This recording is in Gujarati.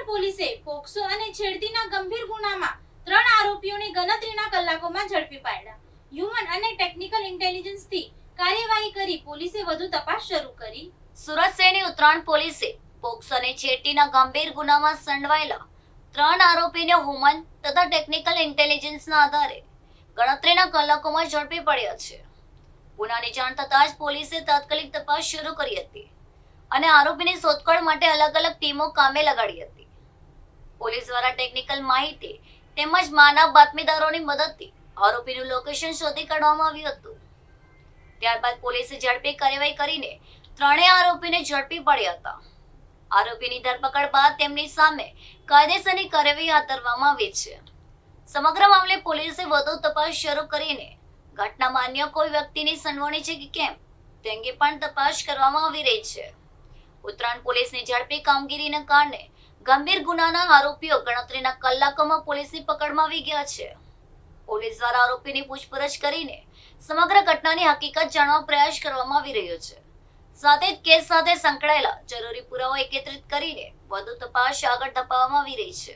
ઉત્તરાયણ પોલીસે પોક્સો અને છેડતીના ગંભીર ગુનામાં 3 આરોપીઓને ગણતરીના કલાકોમાં ઝડપી પાડ્યા. હ્યુમન અને ટેકનિકલ ઇન્ટેલિજન્સથી કાર્યવાહી કરી પોલીસે વધુ તપાસ શરૂ કરી. સુરત શહેરની ઉત્તરાયણ પોલીસે પોક્સો અને છેડતીના ગંભીર ગુનામાં સંડવાયેલા 3 આરોપીને હ્યુમન તથા ટેકનિકલ ઇન્ટેલિજન્સના આધારે ગણતરીના કલાકોમાં ઝડપી પડ્યા છે. ગુનાની જાણ થતાં જ પોલીસે તાત્કાલિક તપાસ શરૂ કરી હતી અને આરોપીની શોધખોળ માટે અલગ અલગ ટીમો કામે લગાડી હતી. પોલીસ દ્વારા ટેકનિકલ માહિતી તેમજ માનવ બાતમીદારોની મદદથી આરોપીનું લોકેશન શોધી કાઢવામાં આવ્યું હતું. ત્યારબાદ પોલીસે ઝડપી કાર્યવાહી કરીને ત્રણેય આરોપીને ઝડપી પાડ્યા હતા. આરોપીની ધરપકડ બાદ તેમની સામે કાયદેસરની કાર્યવાહી હાથ ધરવામાં આવી છે. સમગ્ર મામલે પોલીસે વધુ તપાસ શરૂ કરીને ઘટનામાં અન્ય કોઈ વ્યક્તિની સંડોવણી છે કે કેમ તે અંગે પણ તપાસ કરવામાં આવી રહી છે. ઉત્તરાયણ પોલીસની ઝડપી કામગીરીને કારણે ગંભીર ગુનાના આરોપીઓ ગણતરીના કલાકોમાં પોલીસની પકડમાં આવી ગયા છે. પોલીસ દ્વારા આરોપીની પૂછપરછ કરીને સમગ્ર ઘટનાની હકીકત જાણવા પ્રયાસ કરવામાં આવી રહ્યો છે. સાથે જ કેસ સાથે સંકળાયેલા જરૂરી પુરાવા એકત્રિત કરીને વધુ તપાસ આગળ ધપાવવામાં આવી રહી છે.